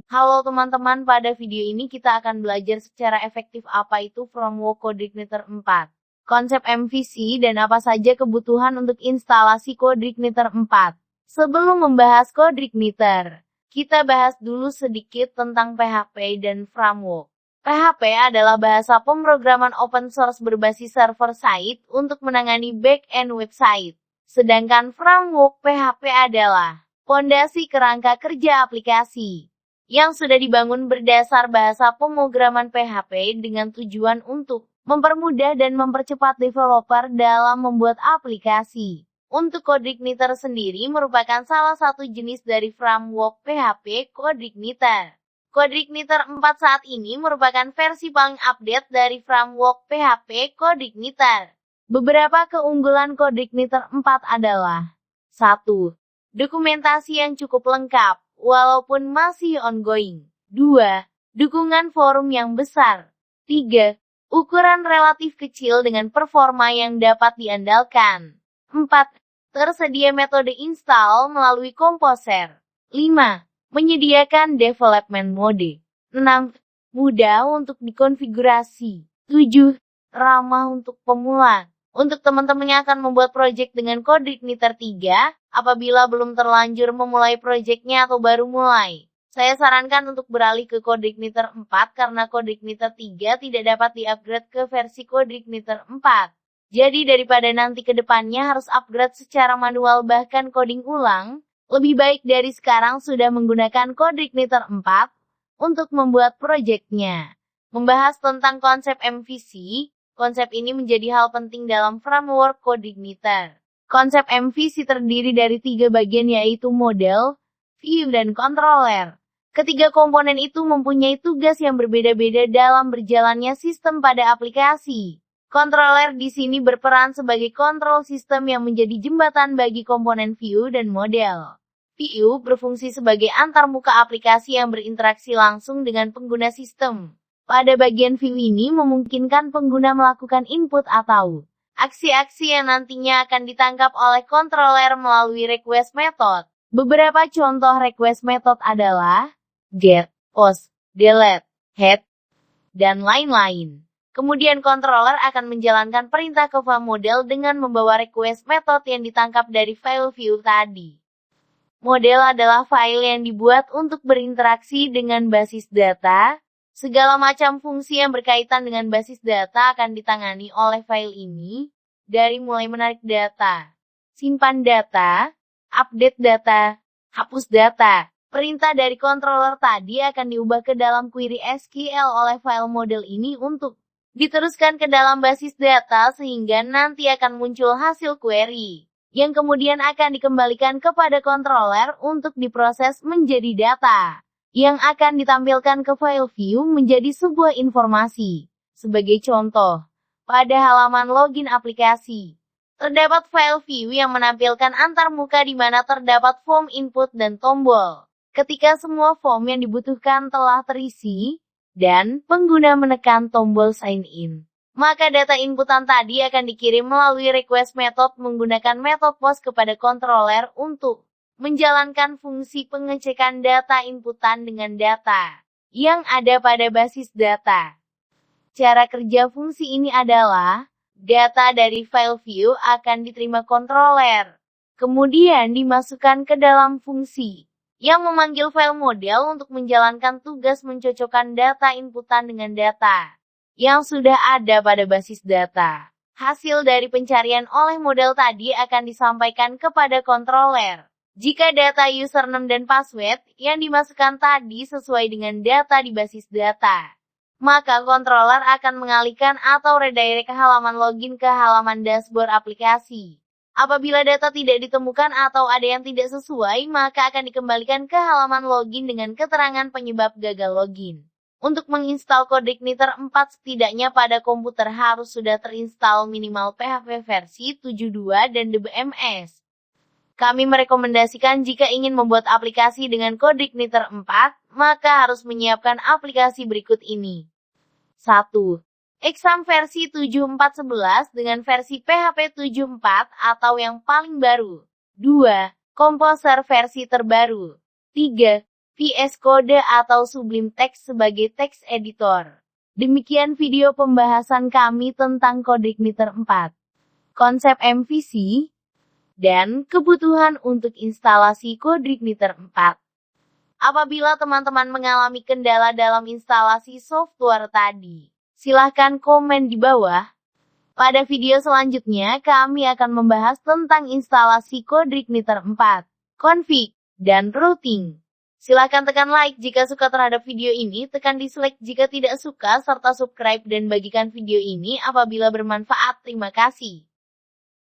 Halo teman-teman, pada video ini kita akan belajar secara efektif apa itu Framework CodeIgniter 4, konsep MVC dan apa saja kebutuhan untuk instalasi CodeIgniter 4. Sebelum membahas CodeIgniter, kita bahas dulu sedikit tentang PHP dan Framework. PHP adalah bahasa pemrograman open source berbasis server-side untuk menangani back-end website. Sedangkan Framework PHP adalah pondasi kerangka kerja aplikasi yang sudah dibangun berdasar bahasa pemrograman PHP dengan tujuan untuk mempermudah dan mempercepat developer dalam membuat aplikasi. Untuk CodeIgniter sendiri merupakan salah satu jenis dari framework PHP CodeIgniter. CodeIgniter 4 saat ini merupakan versi paling update dari framework PHP CodeIgniter. Beberapa keunggulan CodeIgniter 4 adalah 1. Dokumentasi yang cukup lengkap, walaupun masih ongoing. 2. Dukungan forum yang besar. 3. Ukuran relatif kecil dengan performa yang dapat diandalkan. 4. Tersedia metode install melalui Composer. 5. Menyediakan development mode. 6. Mudah untuk dikonfigurasi. 7. Ramah untuk pemula. Untuk teman-teman yang akan membuat project dengan CodeIgniter 3, apabila belum terlanjur memulai projectnya atau baru mulai, saya sarankan untuk beralih ke CodeIgniter 4 karena CodeIgniter 3 tidak dapat di-upgrade ke versi CodeIgniter 4. Jadi daripada nanti ke depannya harus upgrade secara manual bahkan coding ulang, lebih baik dari sekarang sudah menggunakan CodeIgniter 4 untuk membuat projectnya. Membahas tentang konsep MVC, konsep ini menjadi hal penting dalam framework CodeIgniter. Konsep MVC terdiri dari 3 bagian yaitu model, view, dan controller. Ketiga komponen itu mempunyai tugas yang berbeda-beda dalam berjalannya sistem pada aplikasi. Controller di sini berperan sebagai control system yang menjadi jembatan bagi komponen view dan model. View berfungsi sebagai antarmuka aplikasi yang berinteraksi langsung dengan pengguna sistem. Pada bagian view ini memungkinkan pengguna melakukan input atau aksi-aksi yang nantinya akan ditangkap oleh controller melalui request method. Beberapa contoh request method adalah get, post, delete, head, dan lain-lain. Kemudian controller akan menjalankan perintah ke file model dengan membawa request method yang ditangkap dari file view tadi. Model adalah file yang dibuat untuk berinteraksi dengan basis data. Segala macam fungsi yang berkaitan dengan basis data akan ditangani oleh file ini, dari mulai menarik data, simpan data, update data, hapus data. Perintah dari controller tadi akan diubah ke dalam query SQL oleh file model ini untuk diteruskan ke dalam basis data sehingga nanti akan muncul hasil query, yang kemudian akan dikembalikan kepada controller untuk diproses menjadi data yang akan ditampilkan ke file view menjadi sebuah informasi. Sebagai contoh, pada halaman login aplikasi, terdapat file view yang menampilkan antarmuka di mana terdapat form input dan tombol. Ketika semua form yang dibutuhkan telah terisi, dan pengguna menekan tombol sign in, maka data inputan tadi akan dikirim melalui request method menggunakan method post kepada controller untuk menjalankan fungsi pengecekan data inputan dengan data yang ada pada basis data. Cara kerja fungsi ini adalah, data dari file view akan diterima controller, kemudian dimasukkan ke dalam fungsi yang memanggil file model untuk menjalankan tugas mencocokkan data inputan dengan data yang sudah ada pada basis data. Hasil dari pencarian oleh model tadi akan disampaikan kepada controller. Jika data username dan password yang dimasukkan tadi sesuai dengan data di basis data, maka controller akan mengalihkan atau redirect halaman login ke halaman dashboard aplikasi. Apabila data tidak ditemukan atau ada yang tidak sesuai, maka akan dikembalikan ke halaman login dengan keterangan penyebab gagal login. Untuk menginstal CodeIgniter 4 setidaknya pada komputer harus sudah terinstall minimal PHP versi 7.2 dan DBMS. Kami merekomendasikan jika ingin membuat aplikasi dengan CodeIgniter 4, maka harus menyiapkan aplikasi berikut ini. 1. Exam versi 7.4.11 dengan versi PHP 7.4 atau yang paling baru. 2. Composer versi terbaru. 3. VS Code atau Sublime Text sebagai text editor. Demikian video pembahasan kami tentang CodeIgniter 4, konsep MVC, dan kebutuhan untuk instalasi CodeIgniter 4. Apabila teman-teman mengalami kendala dalam instalasi software tadi, silahkan komen di bawah. Pada video selanjutnya, kami akan membahas tentang instalasi CodeIgniter 4, config, dan routing. Silahkan tekan like jika suka terhadap video ini, tekan dislike jika tidak suka, serta subscribe dan bagikan video ini apabila bermanfaat. Terima kasih.